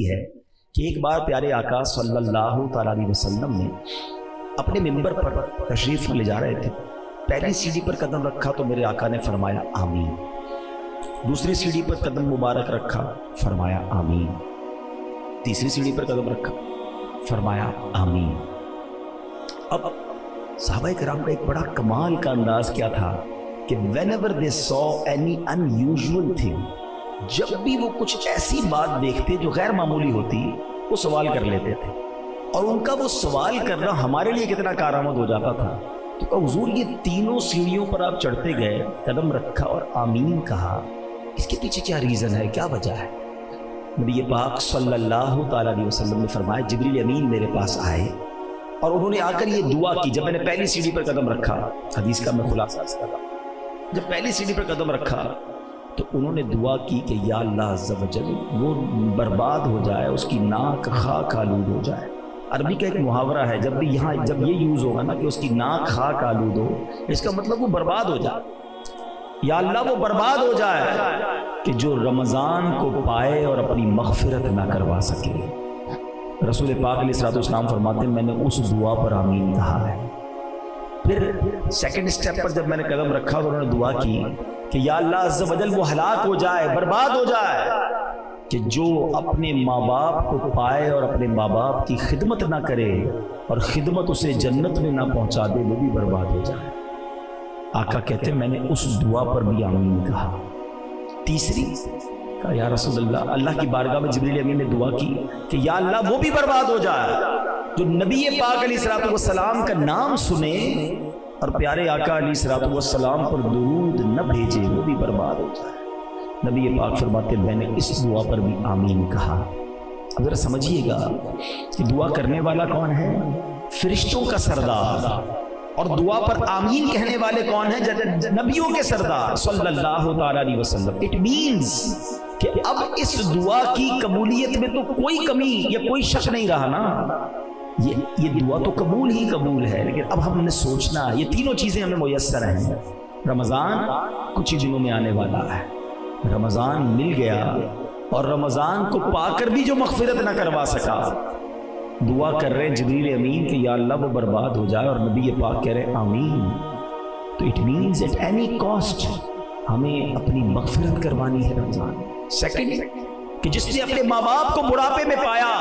ہے کہ ایک بار پیارے آقا صلی اللہ تعالیٰ علیہ وسلم نے اپنے ممبر پر تشریف لے جا رہے تھے. پہلی سیڑھی پر قدم رکھا تو میرے آقا نے فرمایا آمین. دوسری سیڑھی پر قدم مبارک رکھا، فرمایا آمین. تیسری سیڑھی پر قدم رکھا، فرمایا آمین. اب صحابہ کرام کا ایک بڑا کمال کا انداز کیا تھا کہ whenever they saw any unusual thing، جب بھی وہ کچھ ایسی بات دیکھتے جو غیر معمولی ہوتی وہ سوال کر لیتے تھے، اور ان کا وہ سوال کرنا ہمارے لیے کتنا کارآمد ہو جاتا تھا. تو کہا حضور یہ تینوں سیڑھیوں پر آپ چڑھتے گئے، قدم رکھا اور آمین کہا، اس کے پیچھے کیا ریزن ہے، کیا وجہ ہے؟ نبی پاک صلی اللہ تعالیٰ علیہ وسلم نے فرمایا جبریل امین میرے پاس آئے اور انہوں نے آ کر یہ دعا کی. جب میں نے پہلی سیڑھی پر قدم رکھا، حدیث کا میں خلاصہ اس کا تھا، جب پہلی سیڑھی پر قدم رکھا تو انہوں نے دعا کی کہ یا اللہ عز و جل وہ برباد ہو جائے، اس کی ناک خاک آلود ہو جائے. عربی کا ایک محاورہ ہے، جب بھی یہاں جب یہ یوز ہوگا نا کہ اس کی ناک خاک آلود ہو، اس کا مطلب وہ برباد ہو جائے. یا اللہ وہ برباد ہو جائے کہ جو رمضان کو پائے اور اپنی مغفرت نہ کروا سکے. رسول پاک علیہ الصلوۃ والسلام فرماتے ہیں میں نے اس دعا پر آمین کہا ہے. پھر سیکنڈ سٹیپ پر جب میں نے قدم رکھا تو انہوں نے دعا کی کہ یا اللہ عز و جل وہ ہلاک ہو جائے، برباد ہو جائے کہ جو اپنے ماں باپ کو پائے اور اپنے ماں باپ کی خدمت نہ کرے اور خدمت اسے جنت میں نہ پہنچا دے، وہ بھی برباد ہو جائے. آقا کہتے ہیں میں نے اس دعا پر بھی آمین کہا. تیسری کہا یا رسول اللہ، اللہ کی بارگاہ میں جبریل امین نے دعا کی کہ یا اللہ وہ بھی برباد ہو جائے جو نبی پاک علیہ الصلوۃ والسلام کا نام سنے اور پیارے آقا علیہ الصلوۃ والسلام پر درود نہ بھیجے، وہ بھی برباد ہو جائے. نبی پاک فرماتے میں نے اس دعا پر بھی آمین کہا. اب ذرا سمجھیے گا کہ دعا کرنے والا کون ہے؟ فرشتوں کا سردار. اور دعا پر آمین کہنے والے کون ہیں؟ نبیوں کے سردار صلی اللہ تعالیٰ علیہ وسلم. اٹ مینز کہ اب اس دعا کی قبولیت میں تو کوئی کمی یا کوئی شک نہیں رہا نا. یہ دعا تو قبول ہی قبول ہے، لیکن اب ہم نے سوچنا یہ تینوں چیزیں ہمیں میسر ہیں. رمضان کچھ ہی دنوں میں آنے والا ہے، رمضان مل گیا اور رمضان کو پا کر بھی جو مغفرت نہ کروا سکا، دعا کر رہے جبریل امین کہ یا اللہ وہ برباد ہو جائے، اور نبی پاک کہہ رہے آمین. تو it means at any cost ہمیں اپنی مغفرت کروانی ہے رمضان. سیکنڈ کہ جس نے اپنے ماں باپ کو بڑھاپے میں پایا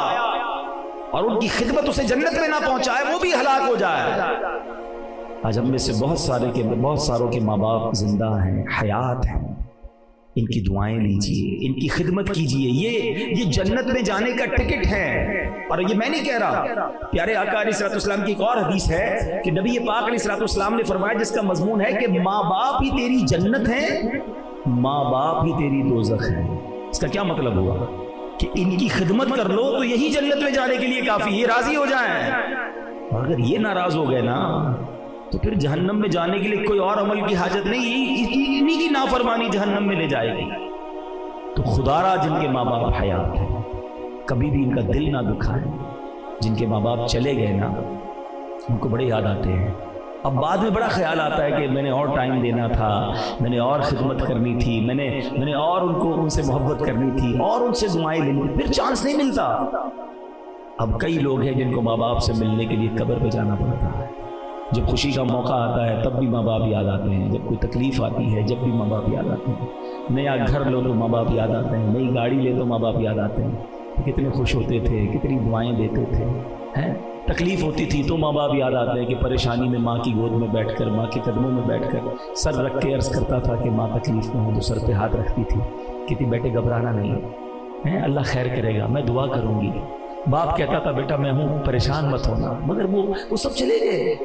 اور ان کی خدمت اسے جنت میں نہ پہنچائے، وہ بھی ہلاک ہو جائے. آج ہم میں سے بہت ساروں کے ماں باپ زندہ ہیں، حیات ہیں، ان کی دعائیں لیجئے، ان کی خدمت کیجئے. یہ جنت میں جانے کا ٹکٹ ہے. اور یہ میں نہیں کہہ رہا، پیارے آقا علیہ الصلوۃ والسلام کی ایک اور حدیث ہے کہ نبی پاک علیہ الصلوۃ والسلام نے فرمایا جس کا مضمون ہے کہ ماں باپ ہی تیری جنت ہے، ماں باپ ہی تیری دوزخ ہے. اس کا کیا مطلب ہوا؟ کہ ان کی خدمت کر لو تو یہی جنت میں جانے کے لیے کافی، یہ راضی ہو جائیں. اور اگر یہ ناراض ہو گئے نا تو پھر جہنم میں جانے کے لیے کوئی اور عمل کی حاجت نہیں، انہی کی نافرمانی جہنم میں لے جائے گی. تو خدا را جن کے ماں باپ حیات ہیں کبھی بھی ان کا دل نہ دکھائیں. جن کے ماں باپ چلے گئے نا ان کو بڑے یاد آتے ہیں. اب بعد میں بڑا خیال آتا ہے کہ میں نے اور ٹائم دینا تھا، میں نے اور خدمت کرنی تھی، میں نے اور ان سے محبت کرنی تھی اور ان سے دعائیں لینی، پھر چانس نہیں ملتا. اب کئی لوگ ہیں جن کو ماں باپ سے ملنے کے لیے قبر پہ جانا پڑتا ہے. جب خوشی کا موقع آتا ہے تب بھی ماں باپ یاد آتے ہیں، جب کوئی تکلیف آتی ہے جب بھی ماں باپ یاد آتے ہیں. نیا گھر لو تو ماں باپ یاد آتے ہیں، نئی گاڑی لے تو ماں باپ یاد آتے ہیں. کتنے خوش ہوتے تھے، کتنی دعائیں دیتے تھے. تکلیف ہوتی تھی تو ماں باپ یاد آتے ہیں کہ پریشانی میں ماں کی گود میں بیٹھ کر، ماں کے قدموں میں بیٹھ کر سر رکھ کے عرض کرتا تھا کہ ماں تکلیف میں ہوں تو سر پہ ہاتھ رکھتی تھی. کہتی بیٹے گھبرانا نہیں، اللہ خیر کرے گا، میں دعا کروں گی. باپ کہتا تھا بیٹا میں ہوں پریشان مت ہونا، مگر وہ سب چلے گئے.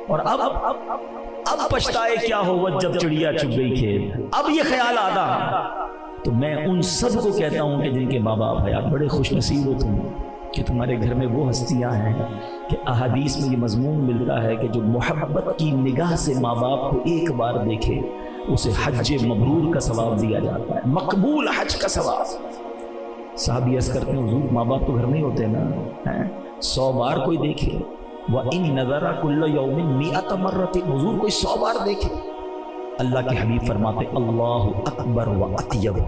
اور اب پچھتائے کیا ہو جب چڑیا چگ گئی کھیت. اب یہ خیال آتا. تو میں ان سب کو کہتا ہوں کہ جن کے ماں باپ حیات، بڑے خوش نصیب ہو تم کہ تمہارے گھر میں وہ ہستیاں ہیں کہ احادیث میں یہ مضمون ملتا ہے کہ جو محبت کی نگاہ سے ماں باپ کو ایک بار دیکھے اسے حج مبرور کا ثواب دیا جاتا ہے، مقبول حج کا ثواب. صحابی عرض کرتے ہیں حضور ماں باپ تو گھر میں ہی ہوتے ہیں نا، 100 بار کوئی دیکھے، وَإِن نَظَرَ كُلَّ يَوْمٍ 100 مرة، حضور کوئی 100 بار دیکھے. اللہ کے حبیب فرماتے اللہ اکبر و اطیب،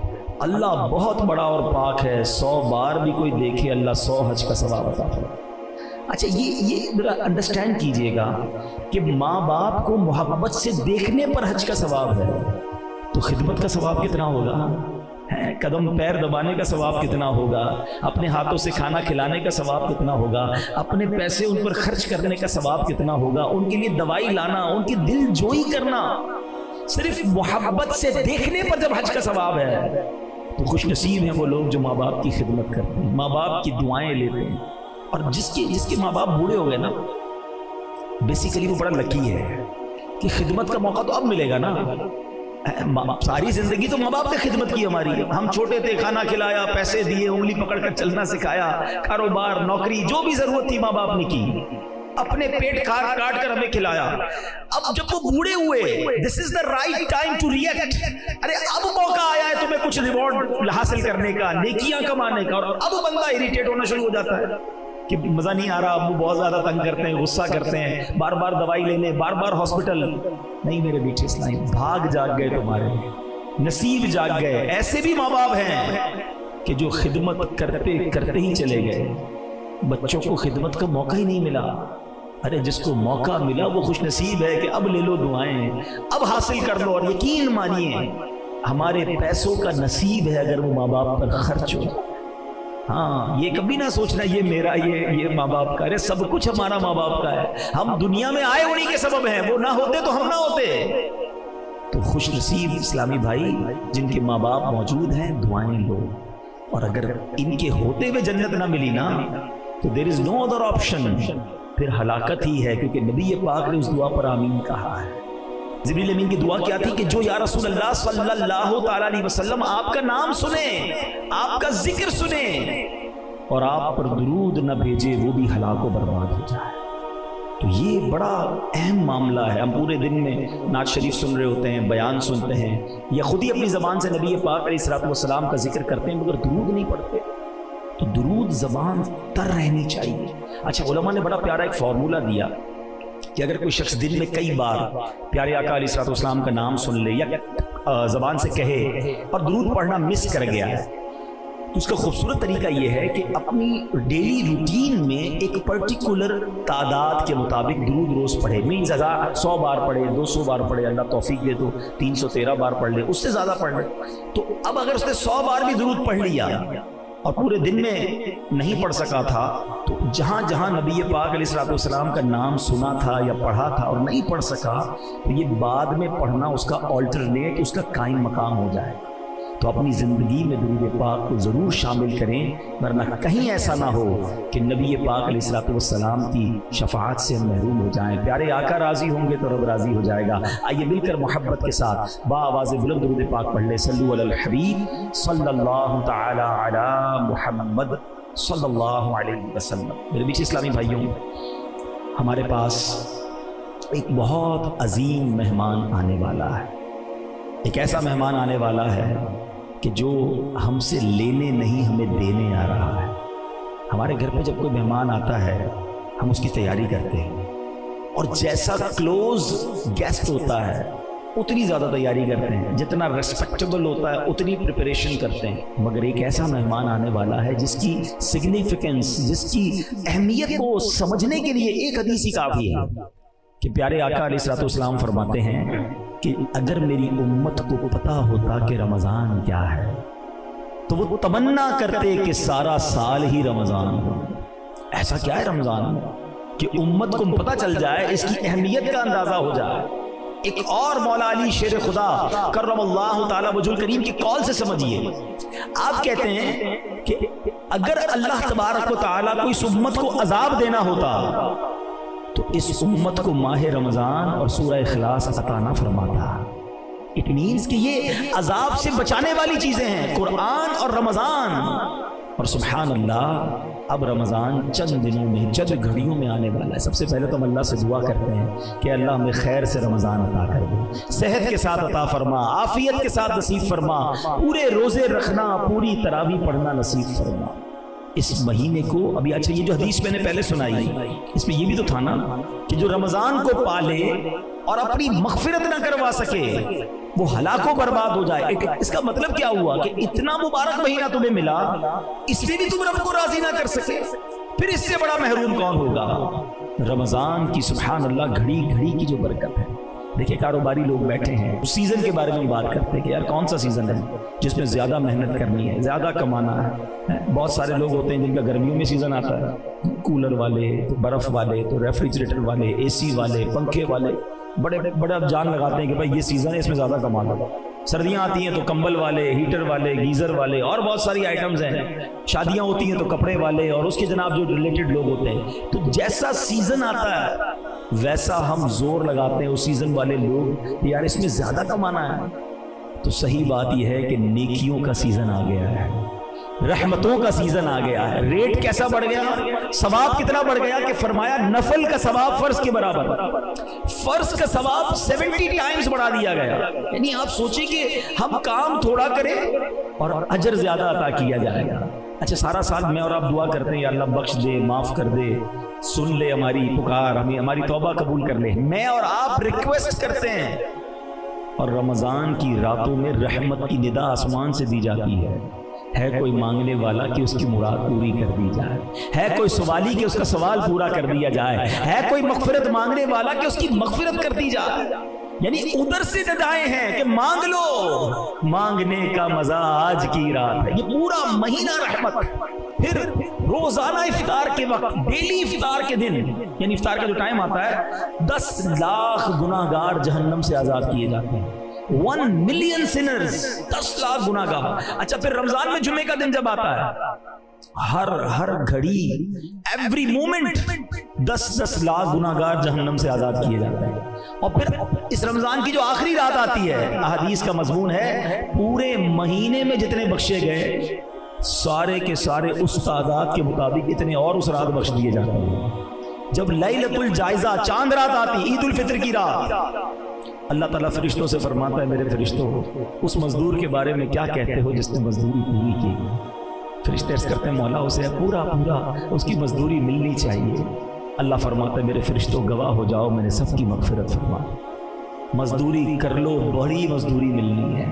اللہ بہت بڑا اور پاک ہے، 100 بار بھی کوئی دیکھے اللہ 100 حج کا ثواب عطا فرمائے۔ اچھا یہ ذرا انڈرسٹینڈ کیجئے گا کہ ماں باپ کو محبت سے دیکھنے پر حج کا ثواب ہے، تو خدمت کا ثواب کتنا ہوگا، قدم پیر دبانے کا ثواب کتنا ہوگا، اپنے ہاتھوں سے کھانا کھلانے کا ثواب کتنا ہوگا، اپنے پیسے ان پر خرچ کرنے کا ثواب کتنا ہوگا، ان کے لیے دوائی لانا، ان کی دل جوئی کرنا، صرف محبت سے دیکھنے پر جب حج کا ثواب ہے تو خوش نصیب ہیں وہ لوگ جو ماں باپ کی خدمت کرتے ہیں، ماں باپ کی دعائیں لیتے ہیں۔ اور جس کے ماں باپ بوڑھے ہو گئے نا، بیسیکلی وہ بڑا لکی ہے کہ خدمت کا موقع تو اب ملے گا نا۔ ساری زندگی تو ماں باپ نے خدمت کی ہماری، ہم چھوٹے تھے کھانا کھلایا، پیسے دیے، انگلی پکڑ کر چلنا سکھایا، کاروبار نوکری جو بھی ضرورت تھی ماں باپ نے کی، اپنے پیٹ کاٹ کر ہمیں کھلایا۔ اب جب وہ بوڑھے ہوئے، this is the right time to react, ارے اب موقع آیا ہے تمہیں کچھ ریوارڈ حاصل کرنے کا، نیکیاں کمانے کا، اور اب بندہ اریٹیٹ ہونا شروع ہو جاتا ہے کہ مزہ نہیں آ رہا، ابو بہت زیادہ تنگ کرتے ہیں، غصہ کرتے ہیں، بار بار دوائی لینے، بار بار ہاسپٹل۔ نہیں میرے بیٹے اسلام، بھاگ جاگ گئے تمہارے، نصیب جاگ گئے۔ ایسے بھی ماں باپ ہیں کہ جو خدمت کرتے کرتے ہی چلے گئے، بچوں کو خدمت کا موقع ہی نہیں ملا۔ ارے جس کو موقع ملا وہ خوش نصیب ہے کہ اب لے لو دعائیں، اب حاصل کر لو۔ اور یقین مانیے ہمارے پیسوں کا نصیب ہے اگر وہ ماں باپ پر خرچ ہو۔ ہاں یہ کبھی نہ سوچنا یہ میرا، یہ ماں باپ کا، ارے سب کچھ ہمارا ماں باپ کا ہے، ہم دنیا میں آئے انہی کے سبب ہیں، وہ نہ ہوتے تو ہم نہ ہوتے۔ تو خوش نصیب اسلامی بھائی جن کے ماں باپ موجود ہیں، دعائیں لو، اور اگر ان کے ہوتے ہوئے جنت نہ ملی نا تو دیر از نو ادر آپشن، پھر ہلاکت ہی ہے، کیونکہ نبی پاک نے اس دعا پر آمین کہا ہے۔ جبریل امین کی دعا کیا تھی کہ جو یا رسول اللہ صلی اللہ تعالی علیہ وسلم آپ کا نام سنیں، آپ کا ذکر سنیں اور آپ پر درود نہ بھیجے وہ بھی ہلاک و برباد ہو جائے۔ تو یہ بڑا اہم معاملہ ہے۔ ہم پورے دن میں نعت شریف سن رہے ہوتے ہیں، بیان سنتے ہیں، یا خود ہی اپنی زبان سے نبی پاک علیہ الصلوۃ والسلام کا ذکر کرتے ہیں، مگر درود نہیں پڑھتے۔ تو درود زبان تر رہنی چاہیے۔ اچھا علماء نے بڑا پیارا ایک فارمولہ دیا کہ اگر کوئی شخص دن میں کئی بار پیارے آقا علیہ الصلوۃ والسلام کا نام سن لے یا زبان سے کہے اور درود پڑھنا مس کر گیا ہے، تو اس کا خوبصورت طریقہ یہ ہے کہ اپنی ڈیلی روٹین میں ایک پرٹیکولر تعداد کے مطابق درود روز پڑھے۔ مینز 100 بار پڑھے، 200 بار پڑھے، اللہ توفیق دے تو 313 بار پڑھ لے، اس سے زیادہ پڑھ لے۔ تو اب اگر اس نے 100 بار بھی درود پڑھ لیا اور پورے دن میں نہیں پڑھ سکا تھا، تو جہاں جہاں نبی پاک علیہ الصلوۃ والسلام کا نام سنا تھا یا پڑھا تھا اور نہیں پڑھ سکا، تو یہ بعد میں پڑھنا اس کا آلٹرنیٹ، اس کا قائم مقام ہو جائے۔ تو اپنی زندگی میں درود پاک کو ضرور شامل کریں، ورنہ کہیں ایسا نہ ہو کہ نبی پاک علیہ الصلوۃ والسلام کی شفاعت سے ہم محروم ہو جائیں۔ پیارے آقا راضی ہوں گے تو رب راضی ہو جائے گا۔ آئیے مل کر محبت کے ساتھ با آواز بلند درود پاک پڑھ لیں۔ صلو علی الحبیب صلی اللہ تعالی علی محمد صلی اللہ علیہ وسلم۔ میرے بیچ اسلامی بھائیوں، ہمارے پاس ایک بہت عظیم مہمان آنے والا ہے۔ ایک ایسا مہمان آنے والا ہے کہ جو ہم سے لینے نہیں ہمیں دینے آ رہا ہے۔ ہمارے گھر پہ جب کوئی مہمان آتا ہے ہم اس کی تیاری کرتے ہیں، اور جیسا کلوز گیسٹ ہوتا ہے اتنی زیادہ تیاری کرتے ہیں، جتنا ریسپیکٹیبل ہوتا ہے اتنی پریپریشن کرتے ہیں۔ مگر ایک ایسا مہمان آنے والا ہے جس کی سگنیفیکنس، جس کی اہمیت کو سمجھنے کے لیے ایک حدیث ہی کافی ہے کہ پیارے آقا علیہ الصلوۃ والسلام فرماتے ہیں کہ اگر میری امت کو پتہ ہوتا کہ رمضان کیا ہے تو وہ تمنا کرتے کہ سارا سال ہی رمضان ہو۔ ایسا کیا ہے رمضان کہ امت کو پتہ چل جائے، اس کی اہمیت کا اندازہ ہو جائے۔ ایک اور مولا علی شیر خدا کرم اللہ تعالی وجہ الکریم کی قول سے سمجھیے۔ آپ کہتے ہیں کہ اگر اللہ تبارک و تعالیٰ کو اس امت کو عذاب دینا ہوتا تو اس امت کو ماہ رمضان اور سورہ اخلاص عطا نہ فرماتا۔ اٹ مینز کہ یہ عذاب سے بچانے والی چیزیں ہیں، قرآن اور رمضان۔ اور سبحان اللہ اب رمضان چند دنوں میں، چند گھڑیوں میں آنے والا ہے۔ سب سے پہلے تو ہم اللہ سے دعا کرتے ہیں کہ اللہ ہمیں خیر سے رمضان عطا کر دے، صحت کے ساتھ عطا فرما، عافیت کے ساتھ نصیب فرما، پورے روزے رکھنا، پوری تراویح پڑھنا نصیب فرما۔ اس مہینے کو ابھی، اچھا یہ جو حدیث میں نے پہلے سنائی اس میں یہ بھی تو تھا نا کہ جو رمضان کو پالے اور اپنی مغفرت نہ کروا سکے وہ ہلاک و برباد ہو جائے. اس کا مطلب کیا ہوا کہ اتنا مبارک مہینہ تمہیں ملا, اس میں بھی تم رب کو راضی نہ کر سکے, پھر اس سے بڑا محروم کون ہوگا. رمضان کی سبحان اللہ گھڑی گھڑی کی جو برکت ہے. دیکھیں کاروباری لوگ بیٹھے ہیں, اس سیزن کے بارے میں بات کرتے ہیں کہ یار کون سا سیزن ہے جس میں زیادہ محنت کرنی ہے, زیادہ کمانا ہے. بہت سارے لوگ ہوتے ہیں جن کا گرمیوں میں سیزن آتا ہے, کولر والے, تو برف والے, تو ریفریجریٹر والے, اے سی والے, پنکھے والے, بڑے اب جان لگاتے ہیں کہ بھائی یہ سیزن ہے اس میں زیادہ کمانا. سردیاں آتی ہیں تو کمبل والے, ہیٹر والے, گیزر والے, اور بہت ساری آئٹمز ہیں. شادیاں ہوتی ہیں تو کپڑے والے اور اس کے جناب جو ریلیٹڈ لوگ ہوتے ہیں. تو جیسا سیزن آتا ہے ویسا ہم زور لگاتے ہیں اس سیزن والے لوگ کہ یار اس میں زیادہ کمانا ہے. تو صحیح بات یہ ہے کہ نیکیوں کا سیزن آ گیا ہے, رحمتوں کا سیزن آ گیا ہے. ریٹ کیسا بڑھ گیا, ثواب کتنا بڑھ گیا کہ فرمایا نفل کا ثواب فرض کے برابر, فرض کا ثواب 70 ٹائمز بڑھا دیا گیا. یعنی آپ سوچیں کہ ہم کام تھوڑا کریں اور اجر زیادہ عطا کیا جائے گا. اچھا سارا سال میں اور آپ دعا کرتے ہیں یا اللہ بخش دے, معاف کر دے, سن لے ہماری پکار, ہماری توبہ قبول کر لے. میں اور آپ ریکویسٹ کرتے ہیں, اور رمضان کی راتوں میں رحمت کی ندا آسمان سے دی جاتی ہے. ہے کوئی مانگنے والا کہ اس کی مراد پوری کر دی جائے, ہے کوئی سوالی کہ اس کا سوال پورا کر دیا جائے, ہے کوئی مغفرت مانگنے والا کہ اس کی مغفرت کر دی جائے. یعنی ادھر سے ندائیں ہیں کہ مانگ لو, مانگنے کا مزہ آج کی رات ہے. یہ پورا مہینہ رحمت. پھر روزانہ افطار کے وقت, ڈیلی افطار کے دن, یعنی افطار کا جو ٹائم آتا ہے 10 لاکھ گناہ گار جہنم سے آزاد کیے جاتے ہیں. 1 ملین سنرز, 10 لاکھ گناہ گار. اچھا پھر رمضان میں جمعے کا دن جب آتا ہے, ہر گھڑی, ایوری مومنٹ 10 لاکھ گناہ گار جہنم سے آزاد کیے جاتے ہیں. اور پھر اس رمضان کی جو آخری رات آتی ہے, احادیث کا مضمون ہے پورے مہینے میں جتنے بخشے گئے سارے کے سارے اس تعداد کے مطابق اتنے اور اس رات بخش دیے جاتے ہیں. جب لیلۃ الجائزہ چاند رات آتی, عید الفطر کی رات, اللہ تعالیٰ فرشتوں سے فرماتا ہے میرے فرشتوں اس مزدور کے بارے میں کیا کہتے ہو جس نے مزدوری پوری کی. فرشتے عرض کرتے ہیں مولا اسے پورا اس کی مزدوری ملنی چاہیے. اللہ فرماتا ہے میرے فرشتوں گواہ ہو جاؤ میں نے سب کی مغفرت فرما. مزدوری کر لو, بڑی مزدوری ملنی ہے,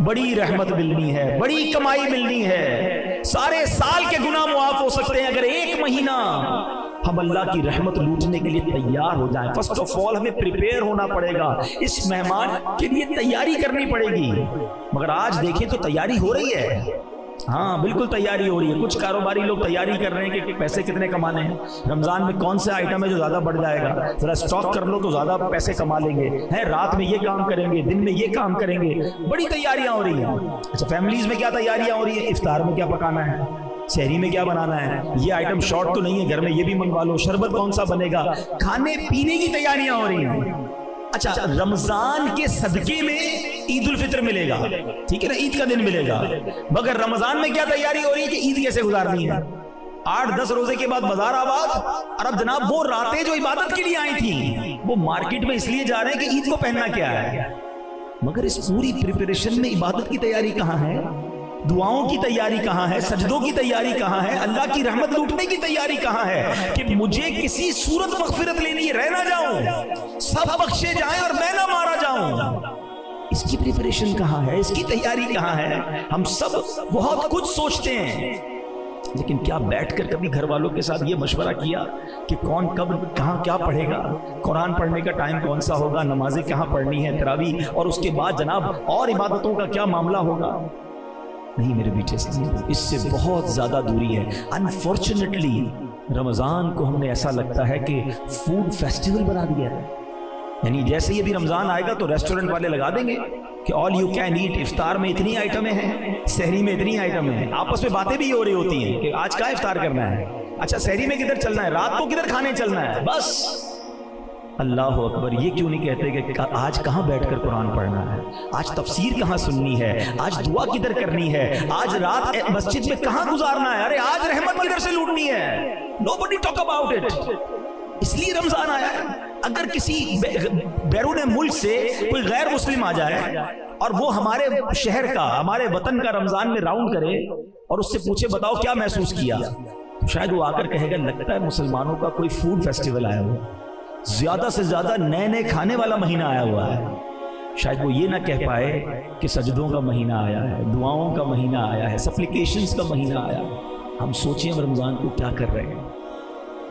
بڑی رحمت ملنی ہے, بڑی کمائی ملنی ہے. سارے سال کے گناہ معاف ہو سکتے ہیں اگر ایک مہینہ ہم اللہ کی رحمت لوٹنے کے لیے تیار ہو جائیں. فرسٹ آف آل ہمیں پریپیئر ہونا پڑے گا, اس مہمان کے لیے تیاری کرنی پڑے گی. مگر آج دیکھیں تو تیاری ہو رہی ہے, ہاں بالکل تیاری ہو رہی ہے. کچھ کاروباری لوگ تیاری کر رہے ہیں کہ پیسے کتنے کمانے ہیں, رمضان میں کون سے آئٹم ہے جو زیادہ بڑھ جائے گا, ذرا اسٹاک کر لو تو زیادہ پیسے کما لیں گے. رات میں یہ کام کریں گے, دن میں یہ کام کریں گے, بڑی تیاریاں ہو رہی ہیں. اچھا فیملیز میں کیا تیاریاں ہو رہی ہیں, افطار میں کیا پکانا ہے, سحری میں کیا بنانا ہے, یہ آئٹم شارٹ تو نہیں ہے گھر میں, یہ بھی منگوا لو, شربت کون سا بنے گا, کھانے پینے کی تیاریاں ہو رہی ہیں. اچھا رمضان کے صدقے میں عید الفطر ملے گا, ٹھیک ہے نا, عید کا دن ملے گا. مگر رمضان میں کیا تیاری ہو رہی ہے کہ عید کیسے گزارنی ہے. 8-10 روزے کے بعد بازار آباد, اور اب جناب وہ راتیں جو عبادت کے لیے آئی تھیں وہ مارکیٹ میں اس لیے جا رہے ہیں کہ عید کو پہننا کیا ہے. مگر اس پوری پریپریشن میں عبادت کی تیاری کہاں ہے, دعاؤں کی تیاری کہاں ہے, سجدوں کی تیاری کہاں ہے, اللہ کی رحمت لوٹنے کی تیاری کہاں ہے کہ مجھے کسی صورت مغفرت لینی ہے, رہ نہ جاؤں, سب بخشے جائیں اور میں نہ مارا جاؤں. اس کی پریپریشن کہاں ہے, اس کی تیاری کہاں ہے. ہم سب بہت کچھ سوچتے ہیں لیکن کیا بیٹھ کر کبھی گھر والوں کے ساتھ یہ مشورہ کیا کہ کون کب کہاں کیا پڑھے گا, قرآن پڑھنے کا ٹائم کون سا ہوگا, نمازیں کہاں پڑھنی ہے, تراویح, اور اس کے بعد جناب اور عبادتوں کا کیا معاملہ ہوگا. نہیں میرے بیٹے سے, اس سے بہت زیادہ دوری ہے. انفارچونیٹلی رمضان کو ہم نے ایسا لگتا ہے کہ فوڈ فیسٹیول بنا دیا ہے. یعنی جیسے ہی ابھی رمضان آئے گا تو ریسٹورنٹ والے لگا دیں گے کہ آل یو کین ایٹ, افطار میں اتنی آئٹمیں ہیں, سحری میں اتنی آئٹمیں ہیں. آپس میں باتیں بھی ہو رہی ہوتی ہیں کہ آج کیا افطار کرنا ہے, اچھا سحری میں کدھر چلنا ہے, رات کو کدھر کھانے چلنا ہے. بس اللہ اکبر, یہ کیوں نہیں کہتے کہ آج کہاں بیٹھ کر قرآن پڑھنا ہے, آج تفسیر کہاں سننی ہے, آج دعا کدھر کرنی ہے, آج رات مسجد میں کہاں گزارنا ہے, ارے آج رحمت کدھر سے لوٹنی ہے. Nobody talk about it. اس لیے رمضان آیا ہے. اگر کسی بیرون ملک سے کوئی غیر مسلم آ جائے اور وہ ہمارے شہر کا, ہمارے وطن کا رمضان میں راؤنڈ کرے اور اس سے پوچھے بتاؤ کیا محسوس کیا, تو شاید وہ آ کر کہے گا لگتا ہے مسلمانوں کا کوئی فوڈ فیسٹیول آیا ہوا, زیادہ سے زیادہ نئے نئے کھانے والا مہینہ آیا ہوا ہے. شاید وہ یہ نہ کہہ پائے کہ سجدوں کا مہینہ آیا ہے، دعاؤں کا مہینہ آیا ہے، سپلیکیشنز کا مہینہ آیا ہے۔ ہم سوچیں ہم رمضان کو کیا کر رہے ہیں۔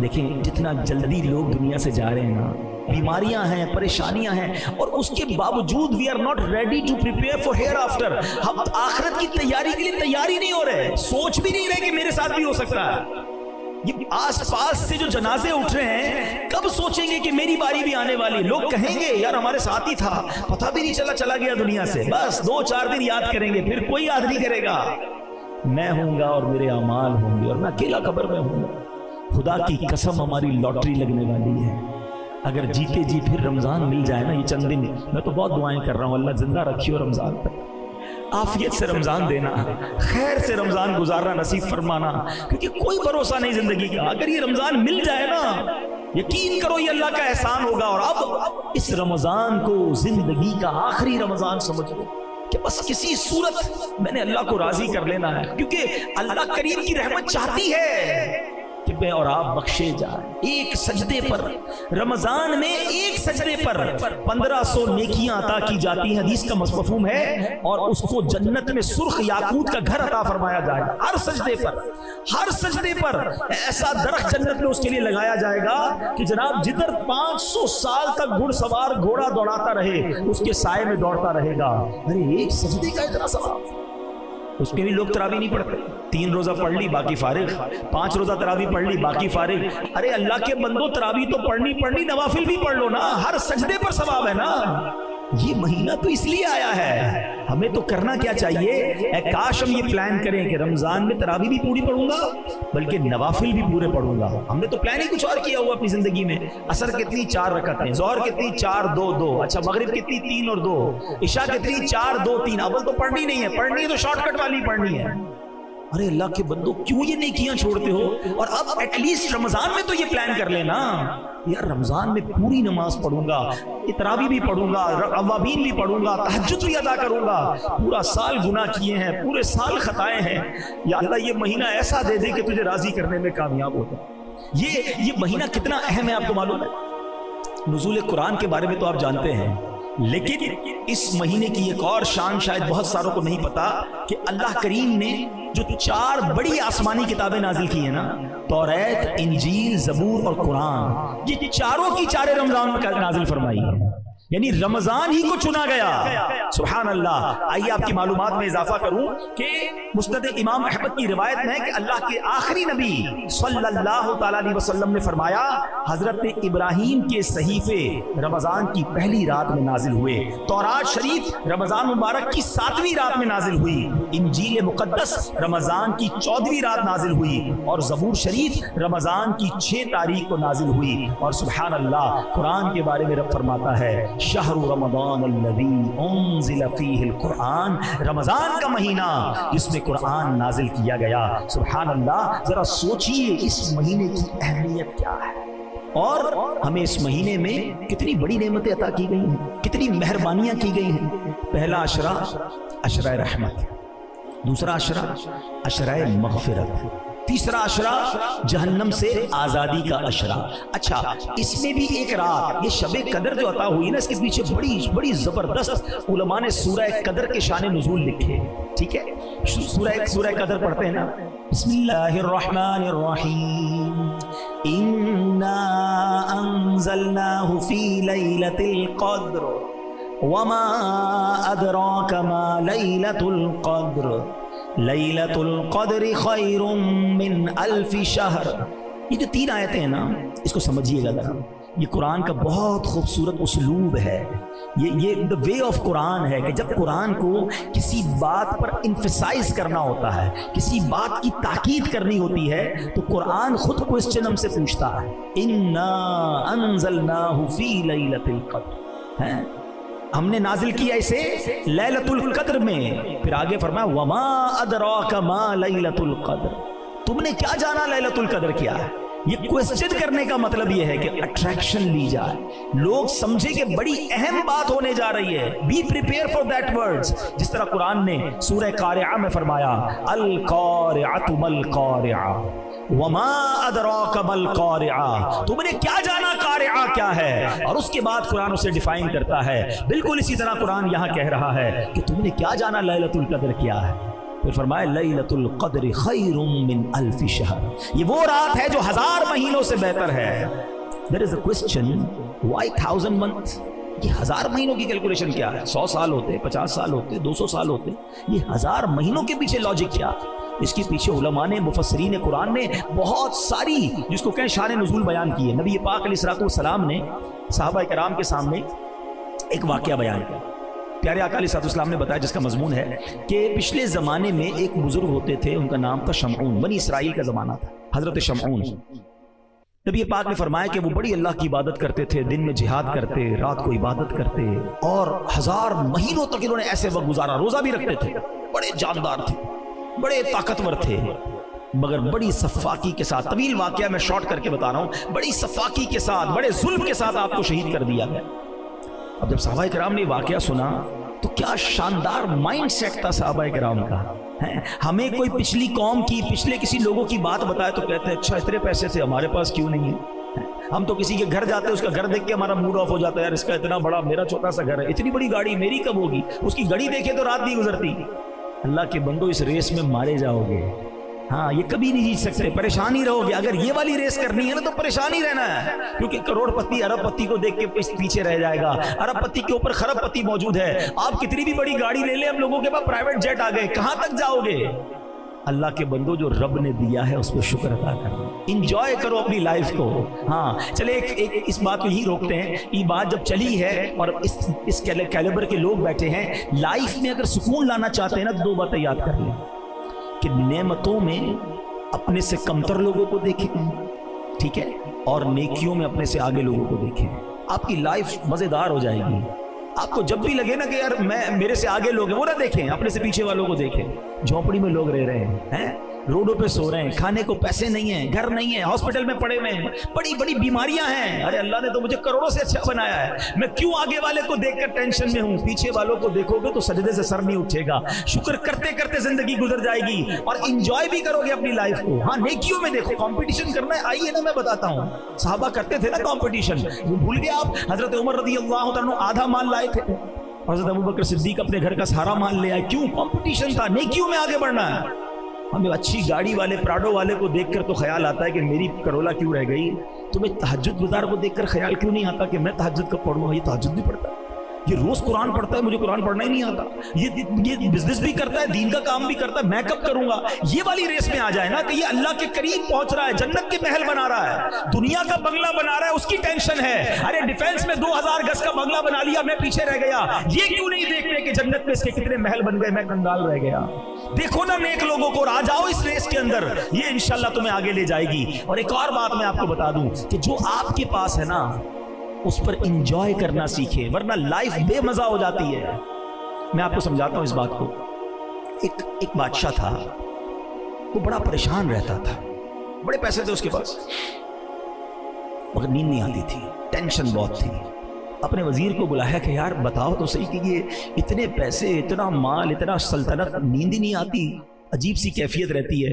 دیکھیں جتنا جلدی لوگ دنیا سے جا رہے ہیں نا، بیماریاں ہیں، پریشانیاں ہیں، اور اس کے باوجود we are not ready to prepare for ہیئر آفٹر۔ ہم آخرت کی تیاری کے لیے تیار ہی نہیں ہو رہے، سوچ بھی نہیں رہے کہ میرے ساتھ بھی ہو سکتا ہے۔ یہ آس پاس سے جو جنازے اٹھ رہے ہیں، کب سوچیں گے کہ میری باری بھی آنے والی؟ لوگ کہیں گے یار ہمارے ساتھ ہی تھا، پتہ بھی نہیں چلا گیا دنیا سے، بس 2-4 دن یاد کریں گے، پھر کوئی یاد نہیں کرے گا۔ میں ہوں گا اور میرے اعمال ہوں گے، اور میں اکیلا قبر میں ہوں گا۔ خدا کی قسم ہماری لاٹری لگنے والی ہے۔ اگر جیتے جی پھر رمضان مل جائے نا، یہ چند دن، میں تو بہت دعائیں کر رہا ہوں اللہ زندہ رکھیے رمضان تک، عافیت سے رمضان دینا، خیر سے رمضان گزارنا نصیب فرمانا، کیونکہ کوئی بھروسہ نہیں زندگی کا۔ اگر یہ رمضان مل جائے نا، یقین کرو یہ اللہ کا احسان ہوگا۔ اور اب اس رمضان کو زندگی کا آخری رمضان سمجھ لو کہ بس کسی صورت میں نے اللہ کو راضی کر لینا ہے، کیونکہ اللہ کریم کی رحمت چاہتی ہے کہ میں اور آپ بخشے جائیں۔ ایک سجدے پر، رمضان میں ایک سجدے پر 1500 نیکیاں عطا کی جاتی ہیں، حدیث کا مفہوم ہے، اور اس کو جنت میں سرخ یاقوت کا گھر عطا فرمایا جائے گا۔ ہر سجدے پر، ہر سجدے پر ایسا درخت جنت میں اس کے لیے لگایا جائے گا کہ جناب جدھر 500 سال تک گھڑ سوار گھوڑا دوڑاتا رہے، اس کے سائے میں دوڑتا رہے گا۔ ارے ایک سجدے کا اتنا ثواب! اس میں بھی لوگ تراویح نہیں پڑھتے، 3 روزہ پڑھ لی باقی فارغ، 5 روزہ تراویح پڑھ لی باقی فارغ۔ ارے اللہ کے بندو تراویح تو پڑھنی، نوافل بھی پڑھ لو نا، ہر سجدے پر ثواب ہے نا۔ یہ مہینہ تو اس لیے آیا ہے، ہمیں تو کرنا کیا چاہیے؟ اے کاش ہم یہ پلان کریں کہ رمضان میں تراویح بھی پوری پڑھوں گا، بلکہ نوافل بھی پورے پڑھوں گا۔ ہم نے تو پلان ہی کچھ اور کیا ہوا اپنی زندگی میں۔ عصر کتنی 4 رکعتیں، ظہر کتنی 4-2-2، اچھا مغرب کتنی 3 اور 2، عشاء کتنی 4-2-3۔ اول تو پڑھنی نہیں ہے، پڑھنی ہے تو شارٹ کٹ والی پڑھنی ہے۔ ارے اللہ کے بندو کیوں یہ نیکیاں چھوڑتے ہو؟ اور اب ایٹ لیسٹ رمضان میں تو یہ پلان کر لینا، یار رمضان میں پوری نماز پڑھوں گا، تراویح بھی پڑھوں گا، اوابین بھی پڑھوں گا، تہجد بھی ادا کروں گا۔ پورا سال گناہ کیے ہیں، پورے سال خطائیں ہیں، یا اللہ یہ مہینہ ایسا دے دے کہ تجھے راضی کرنے میں کامیاب ہوتا۔ یہ مہینہ کتنا اہم ہے آپ کو معلوم ہے؟ نزول قرآن کے بارے میں تو آپ جانتے ہیں، لیکن اس مہینے کی ایک اور شان شاید بہت ساروں کو نہیں پتا کہ اللہ کریم نے جو 4 بڑی آسمانی کتابیں نازل کی ہیں نا، توریت، انجیل، زبور اور قرآن، یہ چاروں کی چارے رمضان میں نازل فرمائی ہے، یعنی رمضان ہی کو چنا گیا۔ سبحان اللہ۔ آئیے آپ کی معلومات میں اضافہ کروں کہ مسند امام احمد کی روایت میں ہے کہ اللہ کے آخری نبی صلی اللہ تعالیٰ علیہ وسلم نے فرمایا، حضرت ابراہیم کے صحیفے رمضان کی پہلی رات میں نازل ہوئے، تورات شریف رمضان مبارک کی 7ویں رات میں نازل ہوئی، انجیل مقدس رمضان کی 14ویں رات نازل ہوئی، اور زبور شریف رمضان کی 6 تاریخ کو نازل ہوئی۔ اور سبحان اللہ، قرآن کے بارے میں رب فرماتا ہے، شہر رمضان الذی انزل فیہ القرآن، رمضان کا مہینہ جس میں قرآن نازل کیا گیا۔ سبحان اللہ، ذرا سوچئے اس مہینے کی اہمیت کیا ہے، اور ہمیں اس مہینے میں کتنی بڑی نعمتیں عطا کی گئی ہیں، کتنی مہربانیاں کی گئی ہیں۔ پہلا عشرہ عشرہ رحمت، دوسرا عشرہ عشرہ مغفرت، تیسرا عشرہ جہنم سے آزادی کا عشرہ۔ اچھا، اس میں بھی ایک رات، یہ شب قدر جو عطا ہوئی نا، اس کے پیچھے بڑی زبردست علماء نے سورہ قدر کے شان نزول لکھے، ٹھیک ہے؟ سورہ قدر پڑھتے ہیں نا، بسم اللہ الرحمن الرحیم، انا انزلناہ فی لیلۃ القدر وما ادراک ما لیلۃ القدر لیلۃ القدر خیر من الف شہر۔ یہ جو 3 آیتیں ہیں نا، اس کو سمجھیے گا ذرا، یہ قرآن کا بہت خوبصورت اسلوب ہے، یہ the way of قرآن ہے کہ جب قرآن کو کسی بات پر emphasize کرنا ہوتا ہے، کسی بات کی تاکید کرنی ہوتی ہے، تو قرآن خود کوسچن ہم سے پوچھتا ہے، انا انزلناہ فی لیلۃ القدر، ہم نے نازل کیا اسے لیلۃ القدر میں۔ پھر آگے فرمایا وما ادراک ما لیلۃ القدر، تم نے کیا جانا لیلۃ القدر کیا ہے؟ یہ کوسچن کرنے کا مطلب یہ ہے کہ اٹریکشن لی جائے، لوگ سمجھے کہ بڑی اہم بات ہونے جا رہی ہے، be prepare for that words. جس طرح قرآن نے سورہ قارعہ میں فرمایا القارعۃ ما القارعہ، وما ادراک مل قارعہ، تم نے کیا جانا قارعہ کیا ہے؟ اور اس کے بعد قرآن اسے ڈیفائن کرتا ہے. بالکل اسی طرح قرآن یہاں کہہ رہا ہے کہ تم نے کیا جانا لیلۃ القدر کیا ہے. پھر فرمایا لیلۃ القدر خیر من الف شہر، یہ وہ رات ہے جو 1000 مہینوں سے بہتر ہے. There is a question, why 1000 months؟ یہ 1000 مہینوں کی کیلکولیشن کیا ہے؟ 100 سال ہوتے، 50 سال ہوتے، 200 سال ہوتے، یہ 1000 مہینوں کے پیچھے لاجک کیا؟ اس کے پیچھے علماء نے، مفسرین قرآن نے بہت ساری جس کو کہیں شان نزول بیان کی ہے. نبی پاک علیہ الصلوۃ والسلام نے صحابہ کرام کے سامنے ایک واقعہ بیان کیا. پیارے آقا علیہ الصلوۃ والسلام نے بتایا، جس کا مضمون ہے کہ پچھلے زمانے میں ایک بزرگ ہوتے تھے، ان کا نام تھا شمعون. بنی اسرائیل کا زمانہ تھا، حضرت شمعون. نبی پاک نے فرمایا کہ وہ بڑی اللہ کی عبادت کرتے تھے، دن میں جہاد کرتے، رات کو عبادت کرتے، اور 1000 مہینوں تک انہوں نے ایسے وقت گزارا. روزہ بھی رکھتے تھے، بڑے جاندار تھے، بڑے طاقتور تھے، مگر بڑی صفاکی کے ساتھ، طویل واقعہ میں شارٹ کر کے بتا رہا ہوں، بڑی صفاکی کے ساتھ، بڑے ظلم کے ساتھ آپ کو شہید کر دیا گیا. اب جب صحابہ کرام نے واقعہ سنا تو کیا شاندار مائنڈ سیٹ تھا صحابہ کرام کا. ہمیں کوئی پچھلی قوم کی، پچھلے کسی لوگوں کی بات بتائے تو کہتے ہیں اچھا اتنے پیسے تھے، ہمارے پاس کیوں نہیں ہے؟ ہم تو کسی کے گھر جاتے ہیں، اس کا گھر دیکھ کے ہمارا موڈ آف ہو جاتا ہے، یار اس کا اتنا بڑا، میرا چھوٹا سا گھر ہے، اتنی بڑی گاڑی میری کب ہوگی؟ اس کی گھڑی دیکھے تو رات نہیں گزرتی. اللہ کے بندو، اس ریس میں مارے جاؤ گے. ہاں، یہ کبھی نہیں جیت سکتے، پریشان ہی رہو گے. اگر یہ والی ریس کرنی ہے نا تو پریشان ہی رہنا ہے، کیونکہ کروڑ پتی ارب پتی کو دیکھ کے پیچھے رہ جائے گا. ارب پتی کے اوپر خرب پتی موجود ہے. آپ کتنی بھی بڑی گاڑی لے لیں، ہم لوگوں کے پاس پرائیویٹ جیٹ آ گئے، کہاں تک جاؤ گے؟ اللہ کے بندو، جو رب نے دیا ہے اس پہ شکر ادا کرو، انجوائے کرو اپنی لائف کو. ہاں چلے ایک اس بات کو یہی روکتے ہیں. یہ بات جب چلی ہے اور اس کیلیبر کے لوگ بیٹھے ہیں، لائف میں اگر سکون لانا چاہتے ہیں نا، 2 باتیں یاد کر لیں کہ نعمتوں میں اپنے سے کمتر لوگوں کو دیکھیں، ٹھیک ہے، اور نیکیوں میں اپنے سے آگے لوگوں کو دیکھیں. آپ کی لائف مزیدار ہو جائے گی. آپ کو جب بھی لگے نا کہ یار میرے سے آگے لوگ ہیں، وہ نہ دیکھیں، اپنے سے پیچھے والوں کو دیکھیں. جھونپڑی میں لوگ رہ رہے ہیں، روڈوں پہ سو رہے ہیں، کھانے کو پیسے نہیں ہیں، گھر نہیں ہے، ہاسپٹل میں پڑے ہوئے ہیں، بڑی بڑی بیماریاں ہیں. ارے اللہ نے تو مجھے کروڑوں سے اچھا بنایا ہے، میں کیوں آگے والے کو دیکھ کر ٹینشن میں ہوں؟ پیچھے والوں کو دیکھو گے تو سجدے سے سر نہیں اٹھے گا. شکر کرتے کرتے زندگی گزر جائے گی اور انجوائے بھی کرو گے اپنی لائف کو. ہاں، نیکیوں میں دیکھو. کمپٹیشن کرنا ہے، آئیے نا، میں بتاتا ہوں. صحابہ کرتے تھے نا کمپٹیشن، وہ بھول گئے آپ؟ حضرت عمر رضی اللہ عنہ آدھا مال لائے تھے، حضرت ابوبکر صدیق اپنے گھر کا سارا مال لے آئے. کیوں؟ کمپٹیشن تھا، نیکیوں میں آگے بڑھنا ہے. ہمیں اچھی گاڑی والے، پراڈو والے کو دیکھ کر تو خیال آتا ہے کہ میری کرولا کیوں رہ گئی. تمہیں تہجد گزار کو دیکھ کر خیال کیوں نہیں آتا کہ میں تہجد کب پڑھوں گا؟ یہ تہجد بھی پڑھتا ہے، یہ روز قرآن پڑھتا ہے، مجھے قرآن پڑھنا ہی نہیں آتا. یہ بزنس بھی کرتا ہے، دین کا کام بھی کرتا ہے، میں کب کروں گا؟ یہ والی ریس میں آ جائے نا کہ یہ اللہ کے قریب پہنچ رہا ہے، جنت کے محل بنا رہا ہے، دنیا کا بنگلہ بنا رہا ہے، اس کی ٹینشن ہے. ارے ڈیفینس میں 2000 گز کا بنگلہ بنا لیا، میں پیچھے رہ گیا. یہ کیوں نہیں دیکھتے کہ جنت میں اس کے کتنے محل بن گئے، میں کنگال رہ گیا؟ دیکھو نا نیک لوگوں کو، آ جاؤ اس ریس کے اندر، یہ انشاءاللہ تمہیں آگے لے جائے گی. اور ایک اور بات میں آپ کو بتا دوں کہ جو آپ کے پاس ہے نا، اس پر انجوائے کرنا سیکھیں، ورنہ لائف بے مزہ ہو جاتی ہے. میں آپ کو سمجھاتا ہوں اس بات کو. ایک بادشاہ تھا، وہ بڑا پریشان رہتا تھا، بڑے پیسے تھے اس کے پاس، مگر نیند نہیں آتی تھی، ٹینشن بہت تھی. اپنے وزیر کو بلایا کہ یار بتاؤ تو صحیح کہ یہ اتنے پیسے، اتنا مال، اتنا سلطنت، نیند ہی نہیں آتی، عجیب سی کیفیت رہتی ہے.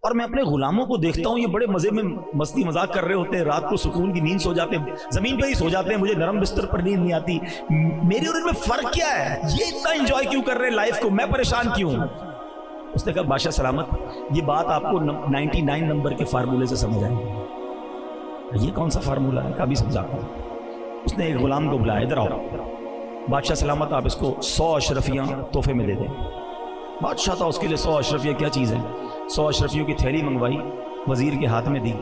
اور میں اپنے غلاموں کو دیکھتا ہوں، یہ بڑے مزے میں مستی مذاق کر رہے ہوتے ہیں، رات کو سکون کی نیند سو جاتے ہیں، زمین پہ ہی سو جاتے ہیں، مجھے نرم بستر پر نیند نہیں آتی. میری اور ان میں فرق کیا ہے؟ یہ اتنا انجوائے کیوں کر رہے ہیں لائف کو، میں پریشان کیوں ہوں؟ اس نے کہا بادشاہ سلامت، یہ بات آپ کو 99 نمبر کے فارمولے سے سمجھ آئے گی. یہ کون سا فارمولہ ہے؟ کبھی سمجھاتا ہوں. اس نے ایک غلام کو بلایا، ادھر آؤ بادشاہ سلامت، آپ اس کو 100 اشرفیاں تحفے میں دے دیں. بادشاہ تھا، اس کے لیے 100 اشرفیاں کیا چیز ہے. 100 اشرفیوں کی تھیلی منگوائی، وزیر کے ہاتھ میں دی.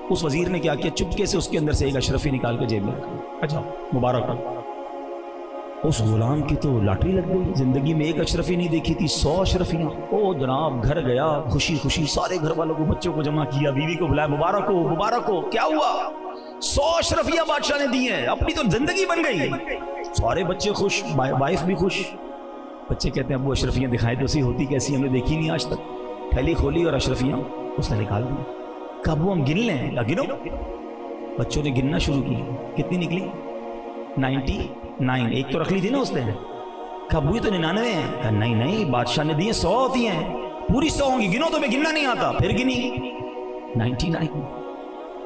اس وزیر نے کیا کیا، چپکے سے اس کے اندر سے ایک اشرفی نکال کے جیب میں رکھا. اچھا مبارک ہو. اس غلام کی تو لاٹری لگ گئی، زندگی میں ایک اشرفی نہیں دیکھی تھی، 100 اشرفیاں. او جناب، گھر گیا، خوشی خوشی سارے گھر والوں کو، بچوں کو جمع کیا، بیوی کو بلایا، مبارک ہو مبارک ہو. کیا ہوا؟ 100 اشرفیاں بادشاہ نے دی ہیں، اپنی تو زندگی بن گئی. سارے بچے خوش، وائف بھی خوش. بچے کہتے ہیں ابو اشرفیاں دکھائے تو اسی ہوتی کیسی، ہم نے دیکھی نہیں آج تک. تھیلی کھولی اور اشرفیاں اس نے نکال دی. کہا ابو ہم گن لیں؟ گنو. بچوں نے گننا شروع کی. کتنی نکلی؟ 99. ایک تو رکھ لی تھی نا اس نے. کہا ابو یہ تو 99 ہیں. کہا نہیں بادشاہ نے دیے 100 ہوتی ہیں، پوری 100 ہوں گی، گنو، تو میں گننا نہیں آتا. پھر گنی، 99।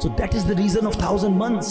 So that is the reason of 1000 months।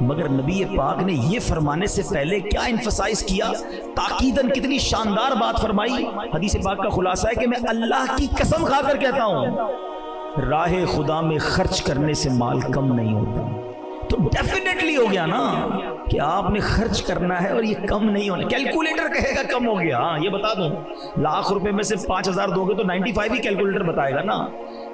مگر نبی پاک نے یہ فرمانے سے پہلے کیا انفسائز کیا، تاکیدن کتنی شاندار بات فرمائی۔ حدیث پاک کا خلاصہ ہے کہ میں اللہ کی قسم کھا کر کہتا ہوں راہ خدا میں خرچ کرنے سے مال کم نہیں ہوتا۔ تو ڈیفینیٹلی ہو گیا نا کہ آپ نے خرچ کرنا ہے اور یہ کم نہیں ہونا۔ کیلکولیٹر کہے گا کم ہو گیا، ہاں یہ بتا دوں، لاکھ روپے میں سے 5,000 دو گے تو 95 ہی کیلکولیٹر بتائے گا نا۔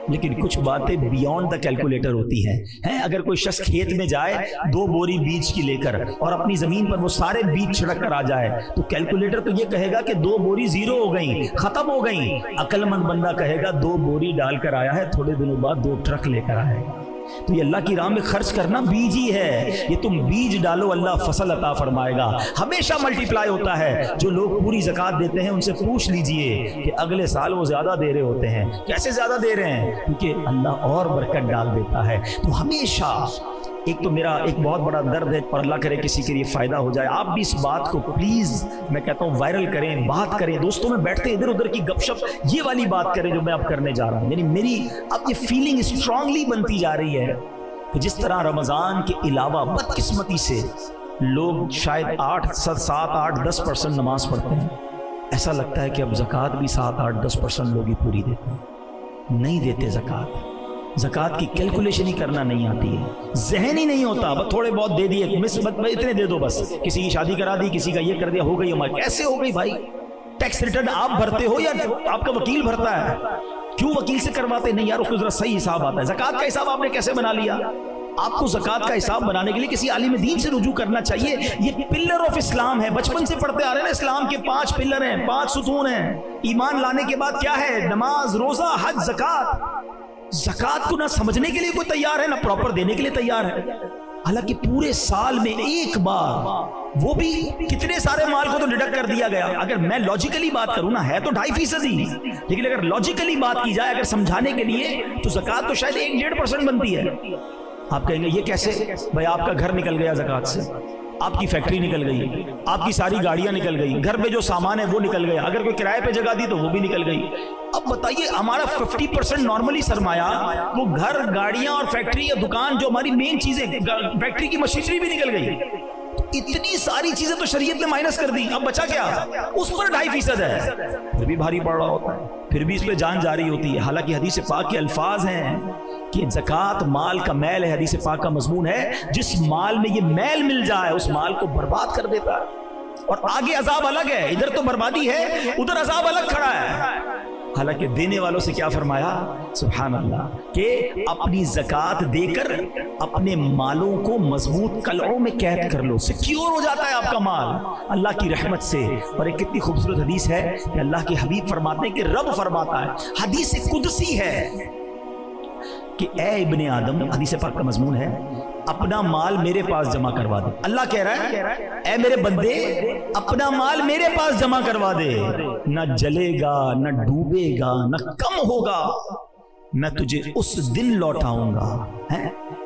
لیکن کچھ باتیں بیونڈ دا کیلکولیٹر ہوتی ہیں۔ اگر کوئی شخص کھیت میں جائے 2 بوری بیج کی لے کر اور اپنی زمین پر وہ سارے بیج چھڑک کر آ جائے تو کیلکولیٹر تو یہ کہے گا کہ 2 بوری زیرو ہو گئیں، ختم ہو گئیں۔ عقل مند بندہ کہے گا 2 بوری ڈال کر آیا ہے، تھوڑے دنوں بعد 2 ٹرک لے کر آئے گا۔ تو یہ اللہ کی راہ میں خرچ کرنا بیج ہی ہے۔ یہ تم بیج ڈالو، اللہ فصل عطا فرمائے گا، ہمیشہ ملٹی پلائی ہوتا ہے۔ جو لوگ پوری زکوٰۃ دیتے ہیں ان سے پوچھ لیجئے کہ اگلے سال وہ زیادہ دے رہے ہوتے ہیں۔ کیسے زیادہ دے رہے ہیں؟ کیونکہ اللہ اور برکت ڈال دیتا ہے۔ تو ہمیشہ ایک تو میرا ایک بہت بڑا درد ہے، اور اللہ کرے کسی کے لیے فائدہ ہو جائے، آپ بھی اس بات کو پلیز میں کہتا ہوں وائرل کریں، بات کریں، دوستوں میں بیٹھتے ادھر ادھر کی گپ شپ یہ والی بات کریں جو میں اب کرنے جا رہا ہوں۔ یعنی میری اب یہ فیلنگ اسٹرانگلی بنتی جا رہی ہے کہ جس طرح رمضان کے علاوہ بدقسمتی سے لوگ شاید 7 8 10% نماز پڑھتے ہیں، ایسا لگتا ہے کہ اب زکوٰۃ بھی 7 8 10% لوگ ہی پوری دیتے ہیں، نہیں دیتے زکوٰۃ۔ زکوٰۃ کی کیلکولیشن ہی کرنا نہیں آتی ہے، ذہن ہی نہیں ہوتا، بس تھوڑے بہت دے دیے، اتنے دے دو، بس کسی کی شادی کرا دی، کسی کا یہ کر دیا، ہو گئی ہماری۔ کیسے ہو گئی بھائی؟ ٹیکس ریٹرن آپ بھرتے ہو یا آپ کا وکیل بھرتا ہے؟ کیوں وکیل سے کرواتے نہیں یار؟ اس کو ذرا صحیح حساب آتا ہے۔ زکوٰۃ کا حساب آپ نے کیسے بنا لیا؟ آپ کو زکوٰۃ کا حساب بنانے کے لیے کسی عالم دین سے رجوع کرنا چاہیے۔ یہ پلر آف اسلام ہے، بچپن سے پڑھتے آ رہے ہیں نا، اسلام کے 5 پلر ہیں، 5 ستون ہیں۔ ایمان لانے کے بعد کیا ہے؟ نماز، روزہ، حج، زکوٰۃ۔ زکوٰۃ کو نہ سمجھنے کے لیے کوئی تیار ہے، نہ پراپر دینے کے لیے تیار ہے۔ حالانکہ پورے سال میں ایک بار، وہ بھی کتنے سارے مال کو تو ڈڈکٹ کر دیا گیا۔ اگر میں لاجیکلی بات کروں نا، ہے تو 2.5% ہی، لیکن اگر لاجیکلی بات کی جائے، اگر سمجھانے کے لیے، تو زکوٰۃ تو شاید 1-1.5% بنتی ہے۔ آپ کہیں گے یہ کیسے؟ بھائی آپ کا گھر نکل گیا زکوٰۃ سے، آپ کی فیکٹری نکل گئی، آپ کی ساری گاڑیاں نکل گئی، گھر میں جو سامان ہے وہ نکل گیا، اگر کوئی کرائے پہ جگہ دی تو وہ بھی نکل گئی۔ اب بتائیے ہمارا 50% نارملی سرمایہ، وہ گھر، گاڑیاں اور فیکٹری یا دکان جو ہماری مین چیزیں، فیکٹری کی مشینری بھی نکل گئی۔ اتنی ساری چیزیں تو شریعت نے مائنس کر دی، اب بچا کیا؟ اس پر 2.5% ہے، پھر بھی بھاری پڑ رہا ہوتا ہے، پھر بھی اس پہ جان جاری ہوتی ہے۔ حالانکہ حدیث پاک کے الفاظ ہیں کہ زکوٰۃ مال کا میل ہے، حدیث پاک کا مضمون ہے، جس مال میں یہ میل مل جائے اس مال کو برباد کر دیتا ہے۔ اور آگے عذاب الگ ہے، ادھر تو بربادی ہے، ادھر عذاب الگ کھڑا ہے۔ حالانکہ دینے والوں سے کیا فرمایا؟ سبحان اللہ، کہ اپنی زکوٰۃ دے کر اپنے مالوں کو مضبوط قلعوں میں قید کر لو، سیکیور ہو جاتا ہے آپ کا مال اللہ کی رحمت سے۔ اور ایک کتنی خوبصورت حدیث ہے کہ اللہ کے حبیب فرماتے ہیں کہ رب فرماتا ہے، حدیث قدسی ہے کہ اے ابن آدم، حدیث پاک کا مضمون ہے، اپنا مال میرے پاس جمع کروا دے۔ اللہ کہہ رہا ہے اے میرے بندے، اپنا مال میرے پاس جمع کروا دے، نہ جلے گا، نہ ڈوبے گا، نہ کم ہوگا، میں تجھے اس دن لوٹاؤں گا۔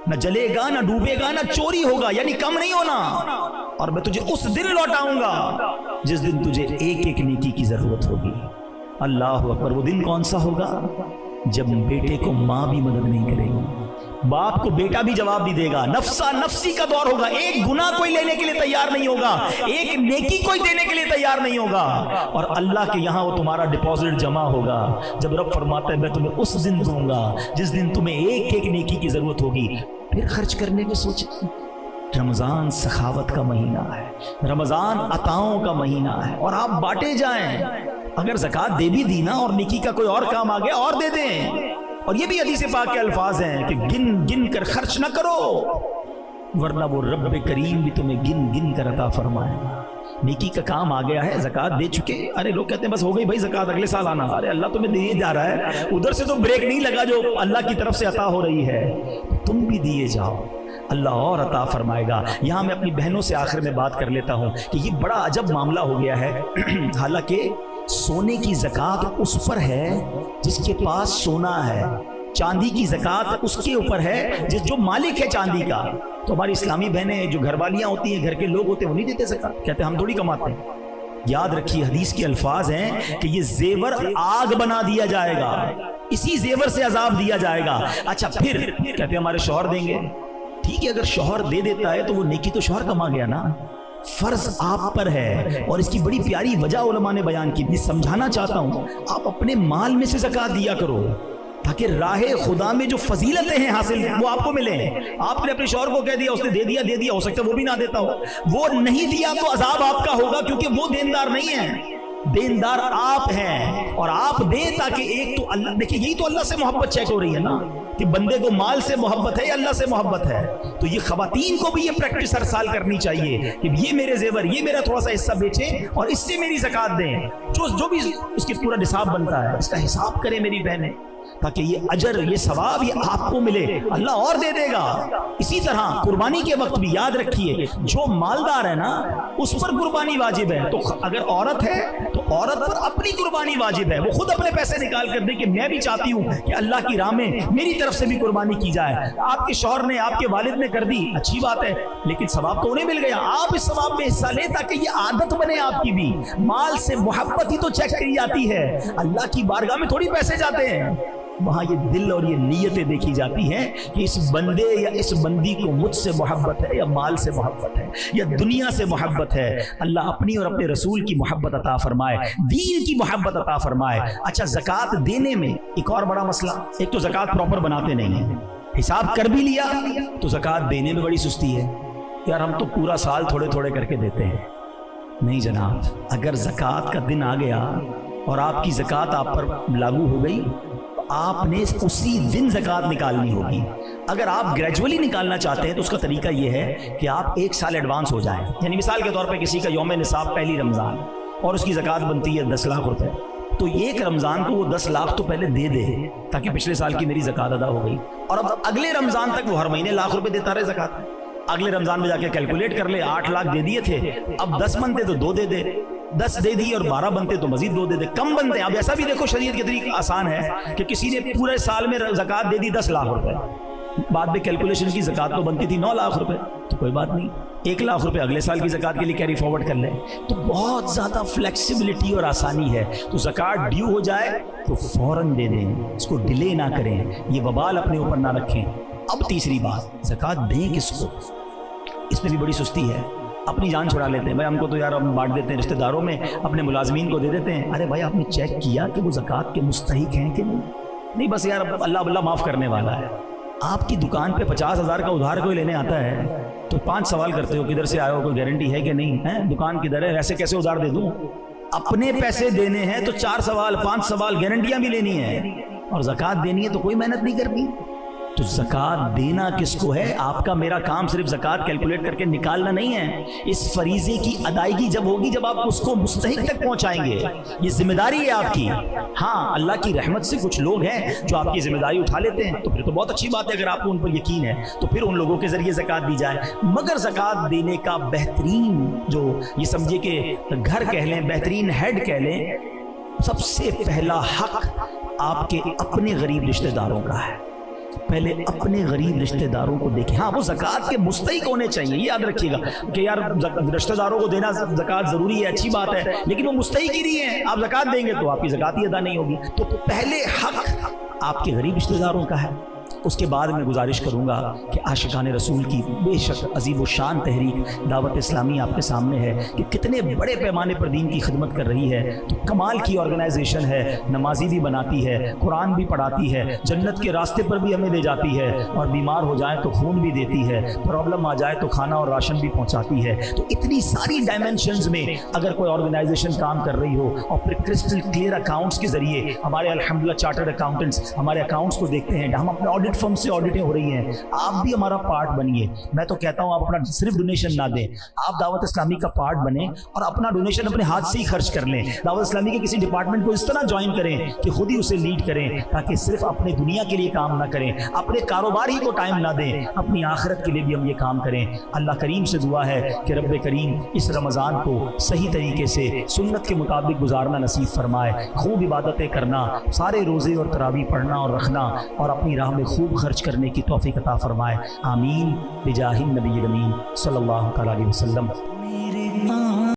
نہ جلے گا، نہ ڈوبے گا، نہ چوری ہوگا، یعنی کم نہیں ہونا، اور میں تجھے اس دن لوٹاؤں گا جس دن تجھے ایک ایک نیکی کی ضرورت ہوگی۔ اللہ اکبر۔ وہ دن کون سا ہوگا؟ جب بیٹے کو ماں بھی مدد نہیں کرے گی، باپ کو بیٹا بھی جواب نہیں دے گا، نفسا نفسی کا دور ہوگا، ایک گناہ کوئی لینے کے لیے تیار نہیں ہوگا، ایک نیکی کوئی دینے کے لیے تیار نہیں ہوگا، اور اللہ کے یہاں وہ تمہارا ڈپازٹ جمع ہوگا۔ جب رب فرماتا ہے میں تمہیں اس دن دوں گا جس دن تمہیں ایک ایک نیکی کی ضرورت ہوگی، پھر خرچ کرنے میں سوچیں۔ رمضان سخاوت کا مہینہ ہے، رمضان عطاؤں کا مہینہ ہے، اور آپ بانٹے جائیں۔ اگر زکوٰۃ دے بھی دی نا اور نیکی کا کوئی اور کام آ گیا اور دے دیں۔ اور یہ بھی حدیث پاک کے الفاظ ہیں کہ گن گن کر خرچ نہ کرو، ورنہ وہ رب کریم بھی تمہیں گن گن کر عطا فرمائے گا۔ نیکی کا کام آ گیا ہے، زکوٰۃ دے چکے، ارے لوگ کہتے ہیں بس ہو گئی بھائی زکوٰۃ، اگلے سال آنا، ارے اللہ تمہیں دیے جا رہا ہے، ادھر سے تو بریک نہیں لگا جو اللہ کی طرف سے عطا ہو رہی ہے، تم بھی دیے جاؤ، اللہ اور عطا فرمائے گا۔ یہاں میں اپنی بہنوں سے آخر میں بات کر لیتا ہوں کہ یہ بڑا عجب معاملہ ہو گیا ہے۔ حالانکہ سونے کی زکوٰۃ اس پر ہے جس کے پاس سونا ہے، چاندی کی زکوٰۃ اس کے اوپر ہے جو مالک ہے چاندی کا۔ تو ہماری اسلامی بہنیں جو گھر والیاں ہوتی ہیں، گھر کے لوگ ہوتے ہیں، وہ نہیں دیتے زکوٰۃ، کہتے ہیں ہم تھوڑی کماتے ہیں۔ یاد رکھیے حدیث کے الفاظ ہیں کہ یہ زیور آگ بنا دیا جائے گا، اسی زیور سے عذاب دیا جائے گا۔ اچھا پھر کہتے ہیں ہمارے شوہر دیں گے، ٹھیک ہے اگر شوہر دے دیتا ہے تو وہ نیکی تو شوہر کما گیا نا، فرض آپ پر ہے. اور اس کی بڑی پیاری وجہ علماء نے بیان کی. میں سمجھانا چاہتا ہوں آپ اپنے مال میں سے زکوٰۃ دیا کرو تاکہ راہ خدا میں جو فضیلتیں ہیں حاصل وہ آپ کو ملیں. آپ نے اپنے شوہر کو کہہ دیا، اس نے دے دیا، ہو سکتا ہے وہ بھی نہ دیتا ہو، وہ نہیں دیا تو عذاب آپ کا ہوگا، کیونکہ وہ دیندار نہیں ہے، دیندار آپ ہیں. اور آپ دیں تاکہ ایک تو اللہ، دیکھیں یہی تو اللہ سے محبت چیک ہو رہی ہے نا کہ بندے کو مال سے محبت ہے یا اللہ سے محبت ہے. تو یہ خواتین کو بھی یہ پریکٹس ہر سال کرنی چاہیے کہ یہ میرے زیور، یہ میرا تھوڑا سا حصہ بیچیں اور اس سے میری زکوٰۃ دیں، جو بھی اس کی پورا نصاب بنتا ہے اس کا حساب کریں میری بہنیں، تاکہ یہ اجر، یہ ثواب یہ آپ کو ملے، اللہ اور دے دے گا. اسی طرح قربانی کے وقت بھی یاد رکھیے جو مالدار ہے نا اس پر قربانی واجب ہے. تو اگر عورت ہے تو عورت پر اپنی قربانی واجب ہے، وہ خود اپنے پیسے نکال کر دے کہ میں بھی چاہتی ہوں کہ اللہ کی راہ میں میری طرف سے بھی قربانی کی جائے. آپ کے شوہر نے، آپ کے والد نے کر دی، اچھی بات ہے، لیکن ثواب تو انہیں مل گیا، آپ اس ثواب میں حصہ لیں تاکہ یہ عادت بنے آپ کی بھی. مال سے محبت ہی تو چیک کری جاتی ہے، اللہ کی بارگاہ میں تھوڑی پیسے جاتے ہیں، وہاں یہ دل اور یہ نیتیں دیکھی جاتی ہیں کہ اس بندے یا اس بندی کو مجھ سے محبت ہے یا مال سے محبت ہے یا دنیا سے محبت ہے. اللہ اپنی اور اپنے رسول کی محبت عطا فرمائے، دین کی محبت عطا فرمائے. اچھا زکوٰۃ دینے میں ایک اور بڑا مسئلہ، ایک تو زکوٰۃ پراپر بناتے نہیں ہیں، حساب کر بھی لیا تو زکوٰۃ دینے میں بڑی سستی ہے، یار ہم تو پورا سال تھوڑے تھوڑے کر کے دیتے ہیں. نہیں جناب، اگر زکوٰۃ کا دن آ گیا اور آپ کی زکوٰۃ آپ پر لاگو ہو گئی، آپ نے اسی دن زکوٰۃ نکالنی ہوگی. اگر آپ گریجولی نکالنا چاہتے ہیں تو اس کا طریقہ یہ ہے کہ آپ 1 سال ایڈوانس ہو جائیں. یعنی مثال کے طور پہ کسی کا یوم نصاب پہلی رمضان اور اس کی زکوٰۃ بنتی ہے 10 لاکھ روپے، تو ایک رمضان کو وہ 10 لاکھ تو پہلے دے دے تاکہ پچھلے سال کی میری زکوٰۃ ادا ہو گئی، اور اب اگلے رمضان تک وہ ہر مہینے لاکھ روپے دیتا رہے زکوٰۃ. اگلے رمضان میں جا کے کیلکولیٹ کر لے، 8 لاکھ دے دیے تھے، اب 10 بنتے تو 2 دے دے، 10 دے دی اور 12 بنتے تو مزید 2 دے دے، کم بنتے ہیں. اب ایسا بھی دیکھو شریعت کے طریقے آسان ہے کہ کسی نے پورے سال میں زکوٰۃ دے دی 10 لاکھ روپے، بعد میں کیلکولیشن کی زکوٰۃ تو بنتی تھی 9 لاکھ روپے، تو کوئی بات نہیں، 1 لاکھ روپے اگلے سال کی زکوٰۃ کے لیے کیری فارورڈ کر لیں. تو بہت زیادہ فلیکسیبلٹی اور آسانی ہے. تو زکوٰۃ ڈیو ہو جائے تو فوراً دے دیں، اس کو ڈیلے نہ کریں، یہ وبال اپنے اوپر نہ رکھیں. اب تیسری بات، زکوٰۃ دیں کس کو، اس میں بھی بڑی سستی ہے. اپنی جان چھڑا لیتے ہیں، بھائی ہم کو تو یار ہم بانٹ دیتے ہیں رشتہ داروں میں، اپنے ملازمین کو دے دیتے ہیں. ارے بھائی آپ نے چیک کیا کہ وہ زکوٰۃ کے مستحق ہیں کہ نہیں؟ بس یار اللہ معاف کرنے والا ہے. آپ کی دکان پہ 50,000 کا ادھار کوئی لینے آتا ہے تو 5 سوال کرتے ہو، کدھر سے آئے ہو، کوئی گارنٹی ہے کہ نہیں ہے، دکان کدھر ہے، ایسے کیسے ادھار دے دوں. اپنے پیسے دینے ہیں تو 4 سوال 5 سوال گارنٹیاں بھی لینی ہے، اور زکوٰۃ دینی ہے تو کوئی محنت نہیں کرنی. تو زکوٰۃ دینا کس کو ہے؟ آپ کا میرا کام صرف زکوٰۃ کیلکولیٹ کر کے نکالنا نہیں ہے، اس فریضے کی ادائیگی جب ہوگی جب آپ اس کو مستحق تک پہنچائیں گے، یہ ذمہ داری ہے آپ کی. ہاں اللہ کی رحمت سے کچھ لوگ ہیں جو آپ کی ذمہ داری اٹھا لیتے ہیں، تو پھر تو بہت اچھی بات ہے. اگر آپ کو ان پر یقین ہے تو پھر ان لوگوں کے ذریعے زکوٰۃ دی جائے. مگر زکوٰۃ دینے کا بہترین جو یہ سمجھے کہ گھر کہہ لیں، بہترین ہیڈ کہہ لیں، سب سے پہلا حق آپ کے اپنے غریب رشتہ داروں کا ہے. پہلے اپنے غریب رشتہ داروں کو دیکھیں. ہاں وہ زکوٰۃ کے مستحق ہونے چاہیے، یہ یاد رکھیے گا کہ یار رشتہ داروں کو دینا زکوٰۃ ضروری ہے، اچھی بات ہے، لیکن وہ مستحق ہی نہیں ہے. آپ زکوٰۃ دیں گے تو آپ کی زکوٰۃ ہی ادا نہیں ہوگی. تو پہلے حق آپ کے غریب رشتہ داروں کا ہے. اس کے بعد میں گزارش کروں گا کہ عاشقان رسول کی بے شک عظیم و شان تحریک دعوت اسلامی آپ کے سامنے ہے کہ کتنے بڑے پیمانے پر دین کی خدمت کر رہی ہے. تو کمال کی آرگنائزیشن ہے، نمازی بھی بناتی ہے، قرآن بھی پڑھاتی ہے، جنت کے راستے پر بھی ہمیں لے جاتی ہے، اور بیمار ہو جائیں تو خون بھی دیتی ہے، پرابلم آ جائے تو کھانا اور راشن بھی پہنچاتی ہے. تو اتنی ساری ڈائمینشنز میں اگر کوئی آرگنائزیشن کام کر رہی ہو اور پھر کرسٹل کلیئر اکاؤنٹس کے ذریعے ہمارے الحمدللہ چارٹرڈ اکاؤنٹنٹس ہمارے اکاؤنٹس کو دیکھتے ہیں، ہم اپنے آڈٹ فرم سے آڈٹیں ہو رہی ہیں، آپ بھی ہمارا پارٹ بنیے. میں تو کہتا ہوں آپ اپنا صرف ڈونیشن نہ دیں، آپ دعوت اسلامی کا پارٹ بنیں اور اپنا ڈونیشن اپنے ہاتھ سے ہی خرچ کر لیں. دعوت اسلامی کے کسی ڈپارٹمنٹ کو اس طرح جوائن کریں کہ خود ہی اسے لیڈ کریں، تاکہ صرف اپنے دنیا کے لیے کام نہ کریں، اپنے کاروبار ہی کو ٹائم نہ دیں، اپنی آخرت کے لیے بھی ہم یہ کام کریں. اللہ کریم سے دعا ہے کہ رب کریم اس رمضان کو صحیح طریقے سے سنت کے مطابق گزارنا نصیب فرمائے، خوب عبادتیں کرنا، سارے روزے اور تراویح پڑھنا اور رکھنا، اور اپنی راہ میں خوب خرچ کرنے کی توفیق عطا فرمائے. آمین بجاہ النبی الامین صلی اللہ تعالی علیہ وسلم.